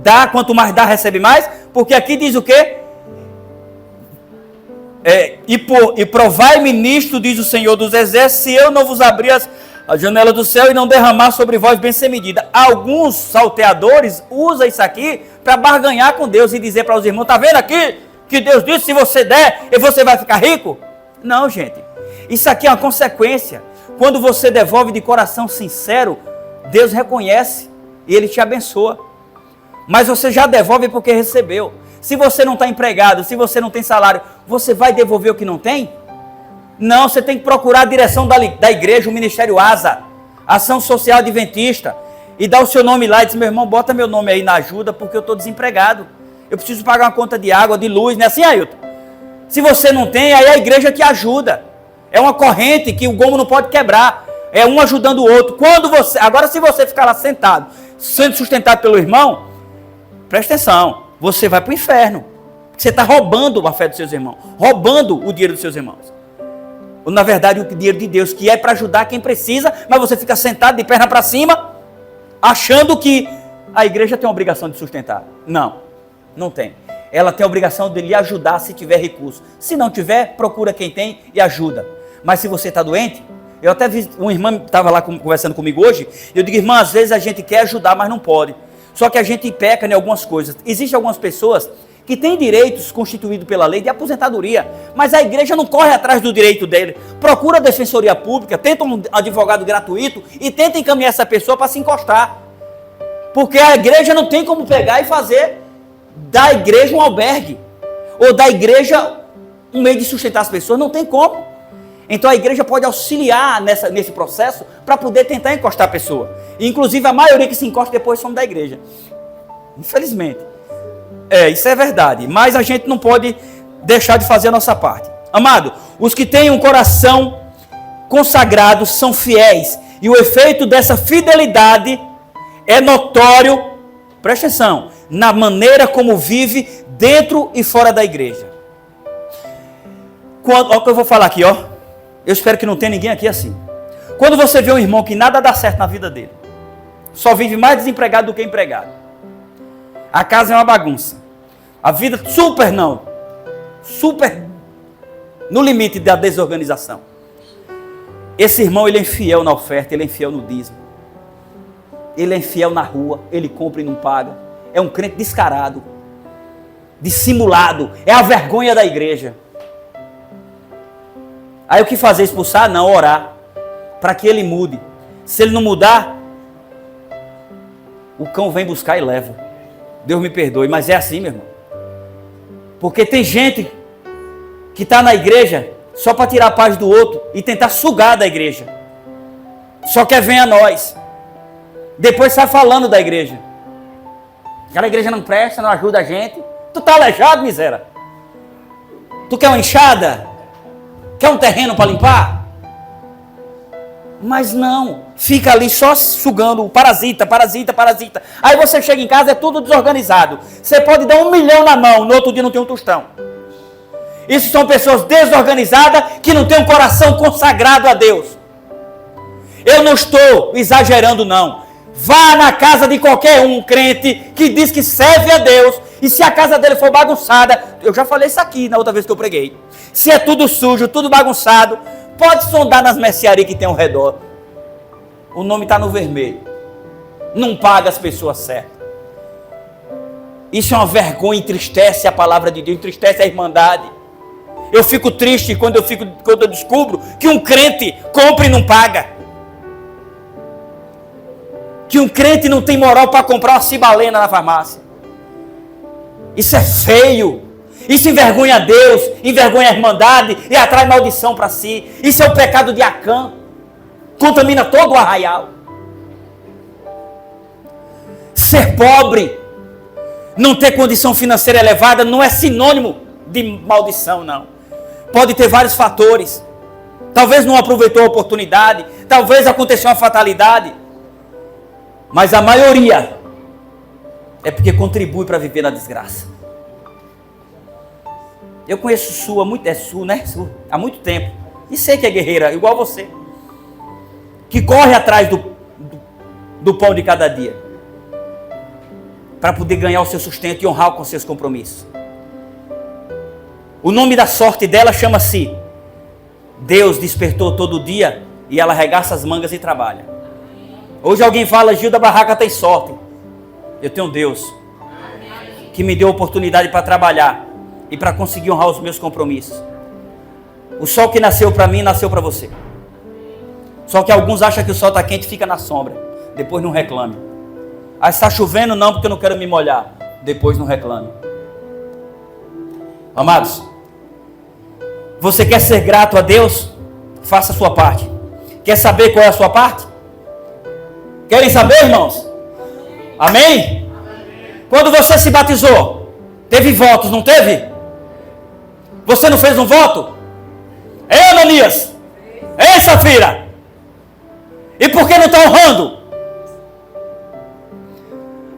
Dá, quanto mais dá, recebe mais. Porque aqui diz o quê? E provai-me nisto, diz o Senhor dos Exércitos, se eu não vos abrir a janela do céu e não derramar sobre vós bem sem medida. Alguns salteadores usam isso aqui para barganhar com Deus e dizer para os irmãos, está vendo aqui que Deus disse, se você der, você vai ficar rico? Não, gente. Isso aqui é uma consequência. Quando você devolve de coração sincero, Deus reconhece e Ele te abençoa. Mas você já devolve porque recebeu. Se você não está empregado, se você não tem salário, você vai devolver o que não tem? Não, você tem que procurar a direção da igreja, o Ministério ASA, Ação Social Adventista, e dar o seu nome lá e dizer, meu irmão, bota meu nome aí na ajuda, porque eu estou desempregado. Eu preciso pagar uma conta de água, de luz, não é assim, Ailton? Se você não tem, aí a igreja te ajuda. É uma corrente que o gomo não pode quebrar. É um ajudando o outro. Agora, se você ficar lá sentado, sendo sustentado pelo irmão, presta atenção, você vai para o inferno. Você está roubando a fé dos seus irmãos, roubando o dinheiro dos seus irmãos. Ou, na verdade, o dinheiro de Deus, que é para ajudar quem precisa, mas você fica sentado de perna para cima, achando que a igreja tem a obrigação de sustentar. Não, não tem. Ela tem a obrigação de lhe ajudar se tiver recurso. Se não tiver, procura quem tem e ajuda. Mas se você está doente, eu até vi, uma irmã estava lá conversando comigo hoje, eu digo, irmã, às vezes a gente quer ajudar, mas não pode. Só que a gente peca em algumas coisas. Existem algumas pessoas que têm direitos constituídos pela lei de aposentadoria, mas a igreja não corre atrás do direito dele. Procura a defensoria pública, tenta um advogado gratuito e tenta encaminhar essa pessoa para se encostar. Porque a igreja não tem como pegar e fazer da igreja um albergue, ou da igreja um meio de sustentar as pessoas, não tem como. Então a igreja pode auxiliar nesse processo para poder tentar encostar a pessoa. E, inclusive a maioria que se encosta depois somos da igreja. Infelizmente. Isso é verdade. Mas a gente não pode deixar de fazer a nossa parte. Amado, os que têm um coração consagrado são fiéis. E o efeito dessa fidelidade é notório, presta atenção, na maneira como vive dentro e fora da igreja. Olha o que eu vou falar aqui, ó. Eu espero que não tenha ninguém aqui assim. Quando você vê um irmão que nada dá certo na vida dele, só vive mais desempregado do que empregado, a casa é uma bagunça, a vida super no limite da desorganização, esse irmão ele é infiel na oferta, ele é infiel no dízimo, ele é infiel na rua, ele compra e não paga, é um crente descarado, dissimulado, é a vergonha da igreja. Aí o que fazer? Expulsar? Não, orar. Para que ele mude. Se ele não mudar, o cão vem buscar e leva. Deus me perdoe, mas é assim, meu irmão. Porque tem gente que está na igreja só para tirar a paz do outro e tentar sugar da igreja. Só quer vir a nós. Depois sai falando da igreja. Aquela igreja não presta, não ajuda a gente. Tu tá aleijado, miséria? Tu quer uma enxada? Quer um terreno para limpar? Mas não, fica ali só sugando, parasita. Aí você chega em casa, é tudo desorganizado. Você pode dar 1 milhão na mão, no outro dia não tem um tostão. Isso são pessoas desorganizadas que não têm um coração consagrado a Deus. Eu não estou exagerando, não. Vá na casa de qualquer um crente que diz que serve a Deus E se a casa dele for bagunçada, eu já falei isso aqui na outra vez que eu preguei. Se é tudo sujo, tudo bagunçado, pode sondar nas mercearias que tem ao redor. O nome está no vermelho. Não paga as pessoas certas. Isso é uma vergonha, entristece a palavra de Deus, entristece a irmandade. Eu fico triste quando eu descubro que um crente compra e não paga. Que um crente não tem moral para comprar uma cibalena na farmácia. Isso é feio. Isso envergonha a Deus, envergonha a irmandade e atrai maldição para si. Isso é o pecado de Acã. Contamina todo o arraial. Ser pobre, não ter condição financeira elevada, não é sinônimo de maldição, não. Pode ter vários fatores. Talvez não aproveitou a oportunidade, talvez aconteceu uma fatalidade. Mas a maioria é porque contribui para viver na desgraça. Eu conheço Su, há muito tempo. E sei que é guerreira, igual você. Que corre atrás do pão de cada dia. Para poder ganhar o seu sustento e honrar com seus compromissos. O nome da sorte dela chama-se Deus despertou todo dia e ela arregaça as mangas e trabalha. Hoje alguém fala, Gil da Barraca tem sorte. Eu tenho Deus que me deu a oportunidade para trabalhar e para conseguir honrar os meus compromissos. O sol que nasceu para mim, nasceu para você. Só que alguns acham que o sol está quente e fica na sombra. Depois não reclame. Ah, está chovendo? Não, porque eu não quero me molhar. Depois não reclame. Amados, você quer ser grato a Deus? Faça a sua parte. Quer saber qual é a sua parte? Querem saber, irmãos? Amém? Quando você se batizou, teve votos, não teve? Você não fez um voto? Ei, Ananias! Ei, Safira! E por que não está honrando?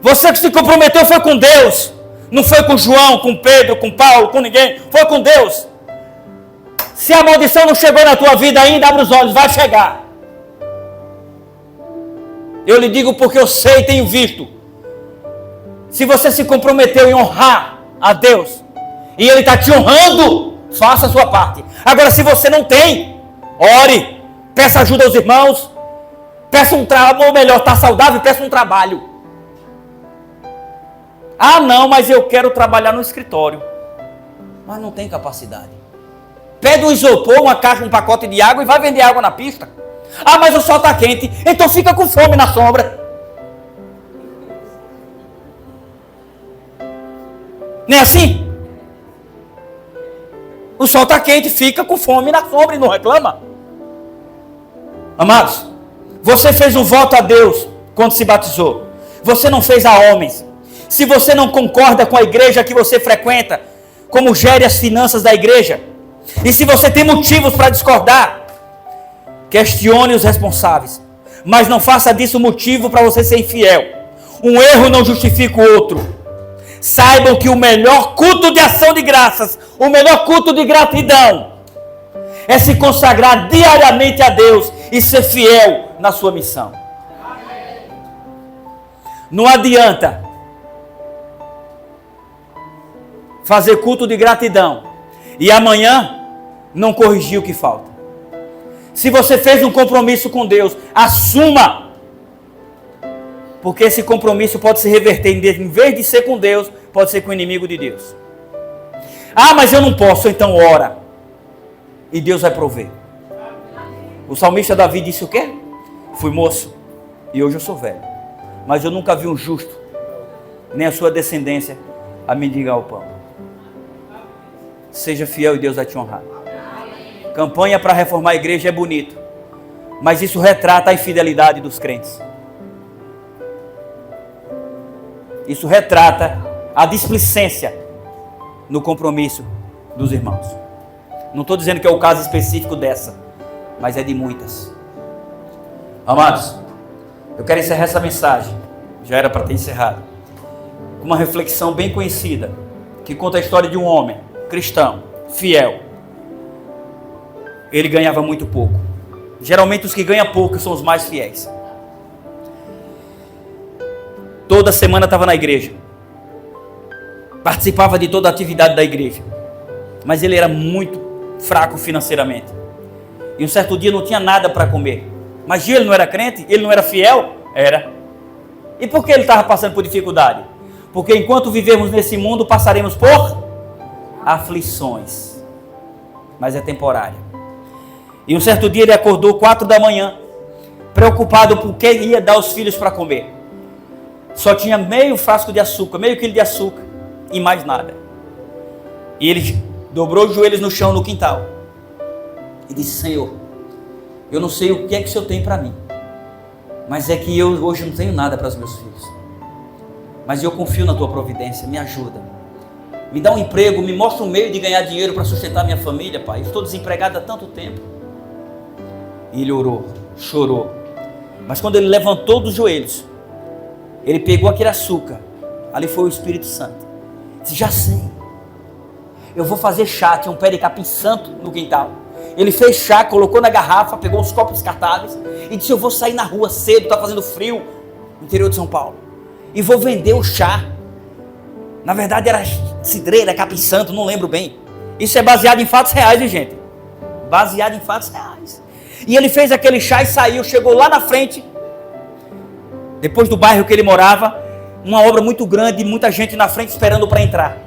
Você que se comprometeu foi com Deus. Não foi com João, com Pedro, com Paulo, com ninguém. Foi com Deus. Se a maldição não chegou na tua vida ainda, abre os olhos, vai chegar. Eu lhe digo porque eu sei e tenho visto. Se você se comprometeu em honrar a Deus, e Ele está te honrando, faça a sua parte. Agora, se você não tem, ore, peça ajuda aos irmãos, peça um trabalho, ou melhor, está saudável, peça um trabalho. Ah, não, mas eu quero trabalhar no escritório. Mas não tem capacidade. Pede um isopor, uma caixa, um pacote de água e vai vender água na pista. Ah, mas o sol está quente. Então fica com fome na sombra. Não é assim? O sol está quente, fica com fome na sombra e não reclama. Amados, você fez um voto a Deus quando se batizou. Você não fez a homens. Se você não concorda com a igreja que você frequenta, como gere as finanças da igreja, e se você tem motivos para discordar, questione os responsáveis, mas não faça disso motivo para você ser infiel. Um erro não justifica o outro. Saibam que o melhor culto de ação de graças, o melhor culto de gratidão, é se consagrar diariamente a Deus e ser fiel na sua missão. Não adianta fazer culto de gratidão e amanhã não corrigir o que falta. Se você fez um compromisso com Deus, assuma, porque esse compromisso pode se reverter, em vez de ser com Deus, pode ser com o inimigo de Deus. Ah, mas eu não posso, então ora e Deus vai prover. O salmista Davi disse o quê? Fui moço e hoje eu sou velho, mas eu nunca vi um justo, nem a sua descendência a mendigar o pão. Seja fiel e Deus vai te honrar. Campanha para reformar a igreja é bonito, mas isso retrata a infidelidade dos crentes. Isso retrata a displicência no compromisso dos irmãos. Não estou dizendo que é o caso específico dessa, mas é de muitas. Amados, eu quero encerrar essa mensagem, já era para ter encerrado, com uma reflexão bem conhecida, que conta a história de um homem cristão, fiel. Ele ganhava muito pouco. Geralmente os que ganham pouco são os mais fiéis. Toda semana estava na igreja. participava de toda a atividade da igreja, mas ele era muito fraco financeiramente. E um certo dia não tinha nada para comer. Mas ele não era crente? Ele não era fiel? Era. E por que ele estava passando por dificuldade? Porque enquanto vivemos nesse mundo, passaremos por aflições. Mas é temporária. E um certo dia ele acordou 4 da manhã, preocupado por que ia dar os filhos para comer. Só tinha meio frasco de açúcar, meio quilo de açúcar e mais nada. E ele dobrou os joelhos no chão no quintal e disse: Senhor, eu não sei o que é que o Senhor tem para mim, mas é que eu hoje não tenho nada para os meus filhos. Mas eu confio na tua providência, me ajuda. Me dá um emprego, me mostra um meio de ganhar dinheiro para sustentar minha família, Pai. Eu estou desempregado há tanto tempo. E ele orou, chorou. Mas quando ele levantou dos joelhos, ele pegou aquele açúcar. Ali foi o Espírito Santo. Disse: já sei. Eu vou fazer chá. Tinha um pé de capim santo no quintal. Ele fez chá, colocou na garrafa, pegou os copos descartáveis e disse: eu vou sair na rua cedo, está fazendo frio, no interior de São Paulo, e vou vender o chá. Na verdade era cidreira, capim santo, não lembro bem. Isso é baseado em fatos reais, gente. Baseado em fatos reais. E ele fez aquele chá e saiu, chegou lá na frente, depois do bairro que ele morava, uma obra muito grande, muita gente na frente esperando para entrar.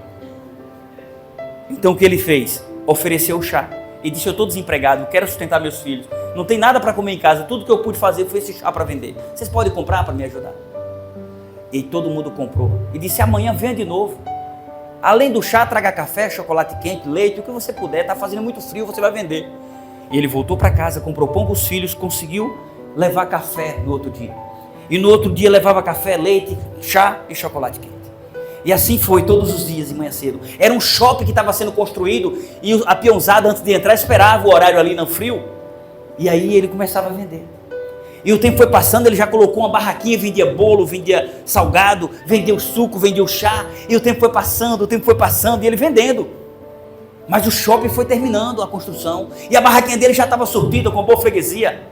Então o que ele fez? Ofereceu o chá. E disse: eu estou desempregado, quero sustentar meus filhos, não tem nada para comer em casa, tudo que eu pude fazer foi esse chá para vender. Vocês podem comprar para me ajudar? E todo mundo comprou. E disse: amanhã venha de novo. Além do chá, traga café, chocolate quente, leite, o que você puder, está fazendo muito frio, você vai vender. E ele voltou para casa, comprou pão para os filhos, conseguiu levar café no outro dia. E no outro dia levava café, leite, chá e chocolate quente. E assim foi todos os dias de manhã cedo. Era um shopping que estava sendo construído e a peãozada, antes de entrar, esperava o horário ali no frio. E aí ele começava a vender. E o tempo foi passando, ele já colocou uma barraquinha, vendia bolo, vendia salgado, vendia o suco, vendia o chá. E o tempo foi passando e ele vendendo. Mas o shopping foi terminando a construção. E a barraquinha dele já estava surtida com boa freguesia.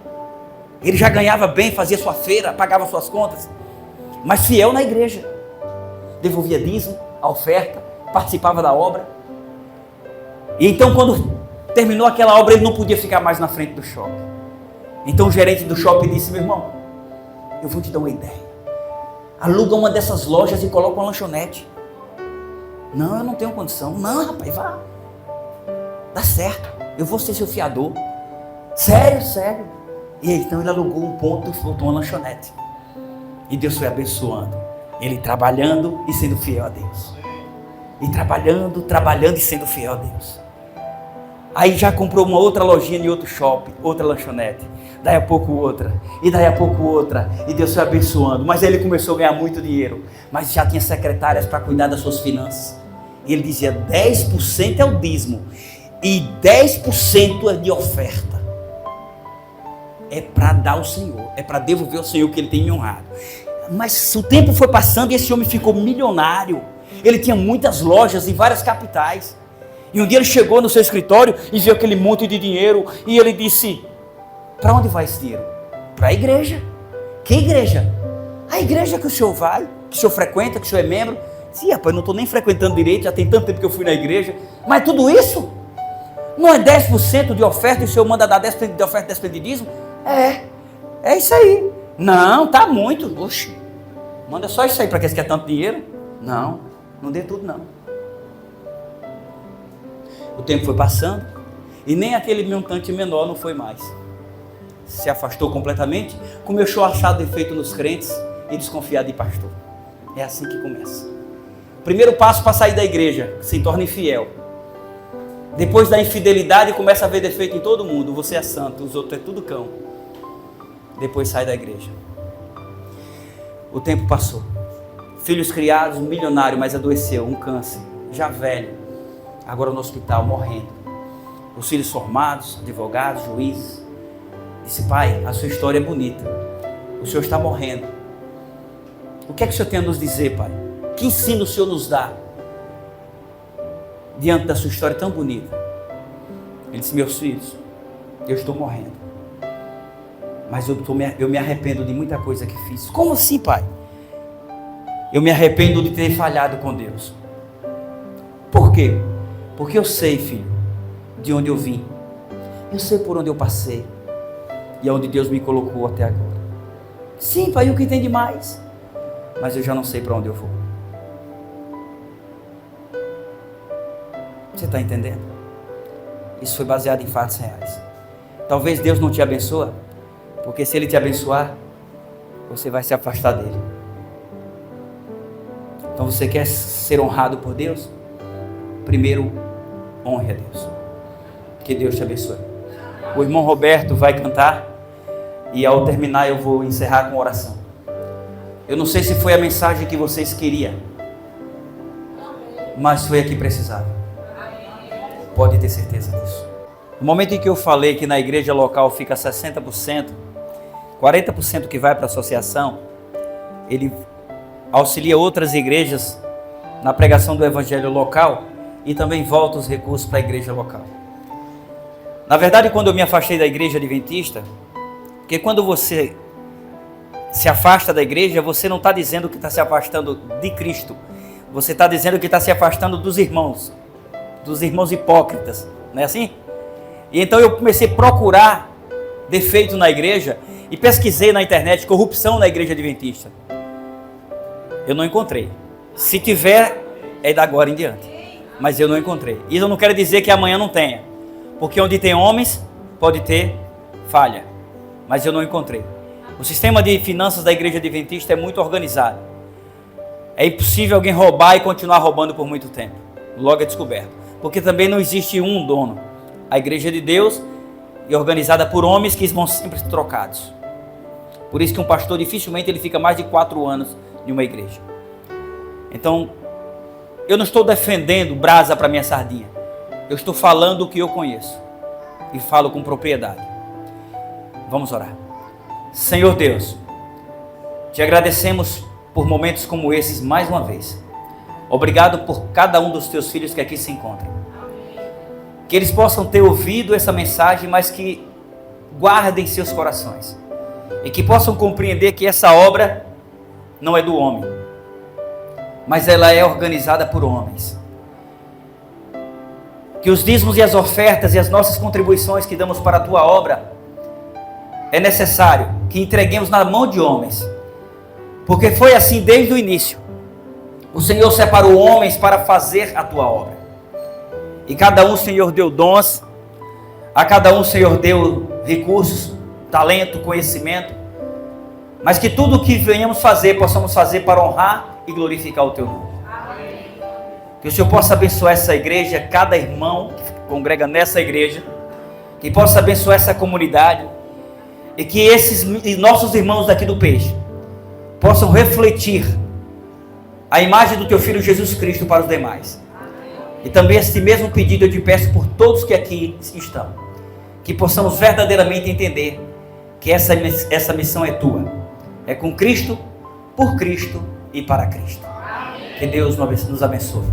Ele já ganhava bem, fazia sua feira, pagava suas contas. Mas fiel na igreja. Devolvia dízimo, a oferta, participava da obra. E então quando terminou aquela obra, ele não podia ficar mais na frente do shopping. Então o gerente do shopping disse: meu irmão, eu vou te dar uma ideia. Aluga uma dessas lojas e coloca uma lanchonete. Não, eu não tenho condição. Não, rapaz, vá. Dá certo, eu vou ser seu fiador. Sério, sério. E aí, então ele alugou um ponto e botou uma lanchonete. E Deus foi abençoando. Ele trabalhando e sendo fiel a Deus. E trabalhando e sendo fiel a Deus. Aí já comprou uma outra lojinha em outro shopping, outra lanchonete. Daí a pouco outra, e daí a pouco outra. E Deus foi abençoando. Mas aí ele começou a ganhar muito dinheiro. Mas já tinha secretárias para cuidar das suas finanças. E ele dizia: 10% é o dízimo. E 10% é de oferta. É para dar ao Senhor. É para devolver ao Senhor que Ele tem me honrado. Mas o tempo foi passando e esse homem ficou milionário. Ele tinha muitas lojas em várias capitais. E um dia ele chegou no seu escritório e viu aquele monte de dinheiro. E ele disse: para onde vai esse dinheiro? Para a igreja. Que igreja? A igreja que o senhor vai, que o senhor frequenta, que o senhor é membro. Sim, rapaz, não estou nem frequentando direito, já tem tanto tempo que eu fui na igreja. Mas tudo isso não é 10% de oferta e o senhor manda dar 10% de oferta e 10% de dízimo? É isso aí. Não, tá muito. Oxe, manda só isso aí para quem quer tanto dinheiro. Não dê tudo não. O tempo foi passando e nem aquele montante menor não foi mais. Se afastou completamente, começou a achar defeito nos crentes e desconfiar de pastor. É assim que começa. Primeiro passo para sair da igreja: se torne infiel. Depois da infidelidade começa a ver defeito em todo mundo. Você é santo, os outros é tudo cão. Depois sai da igreja. O tempo passou. Filhos criados, milionário, mas adoeceu, um câncer, já velho, agora no hospital, morrendo. Os filhos formados, advogados, juízes. Disse: pai, a sua história é bonita. O senhor está morrendo. O que é que o senhor tem a nos dizer, pai? Que ensino o senhor nos dá diante da sua história tão bonita? Ele disse: meus filhos, eu estou morrendo, mas eu me arrependo de muita coisa que fiz. Como assim, pai? Eu me arrependo de ter falhado com Deus. quê? Porque eu sei, filho, de onde eu vim. Eu sei por onde eu passei. E aonde Deus me colocou até agora. Sim, pai, o que tem de mais? Mas eu já não sei para onde eu vou. Você está entendendo? Isso foi baseado em fatos reais. Talvez Deus não te abençoe, porque se Ele te abençoar, você vai se afastar dEle. Então você quer ser honrado por Deus? Primeiro, honre a Deus. Que Deus te abençoe. O irmão Roberto vai cantar e ao terminar eu vou encerrar com oração. Eu não sei se foi a mensagem que vocês queriam, mas foi a que precisava. Pode ter certeza disso. No momento em que eu falei que na igreja local fica 60%, 40% que vai para a associação, ele auxilia outras igrejas na pregação do evangelho local e também volta os recursos para a igreja local. Na verdade, quando eu me afastei da igreja adventista, porque quando você se afasta da igreja, você não está dizendo que está se afastando de Cristo, você está dizendo que está se afastando dos irmãos hipócritas, não é assim? E então eu comecei a procurar defeito na igreja e pesquisei na internet corrupção na igreja adventista. Eu não encontrei. Se tiver, é da agora em diante. Mas eu não encontrei. Isso eu não quero dizer que amanhã não tenha. Porque onde tem homens, pode ter falha. Mas eu não encontrei. O sistema de finanças da igreja adventista é muito organizado. É impossível alguém roubar e continuar roubando por muito tempo. Logo é descoberto. Porque também não existe um dono. A igreja de Deus é organizada por homens que vão sempre trocados. Por isso que um pastor dificilmente ele fica mais de 4 anos em uma igreja. Então, eu não estou defendendo brasa para minha sardinha. Eu estou falando o que eu conheço. E falo com propriedade. Vamos orar. Senhor Deus, te agradecemos por momentos como esses mais uma vez. Obrigado por cada um dos teus filhos que aqui se encontram. Que eles possam ter ouvido essa mensagem, mas que guardem seus corações. E que possam compreender que essa obra não é do homem, mas ela é organizada por homens. Que os dízimos e as ofertas e as nossas contribuições que damos para a tua obra, é necessário que entreguemos na mão de homens, porque foi assim desde o início. O Senhor separou homens para fazer a tua obra, e cada um, Senhor, deu dons, a cada um, Senhor, deu recursos, talento, conhecimento, mas que tudo o que venhamos fazer, possamos fazer para honrar e glorificar o teu nome. Amém. Que o Senhor possa abençoar essa igreja, cada irmão que congrega nessa igreja, que possa abençoar essa comunidade, e que esses nossos irmãos daqui do Peixe possam refletir a imagem do teu Filho Jesus Cristo para os demais. E também este mesmo pedido eu te peço por todos que aqui estão, que possamos verdadeiramente entender que essa missão é tua, é com Cristo, por Cristo e para Cristo. Que Deus nos abençoe.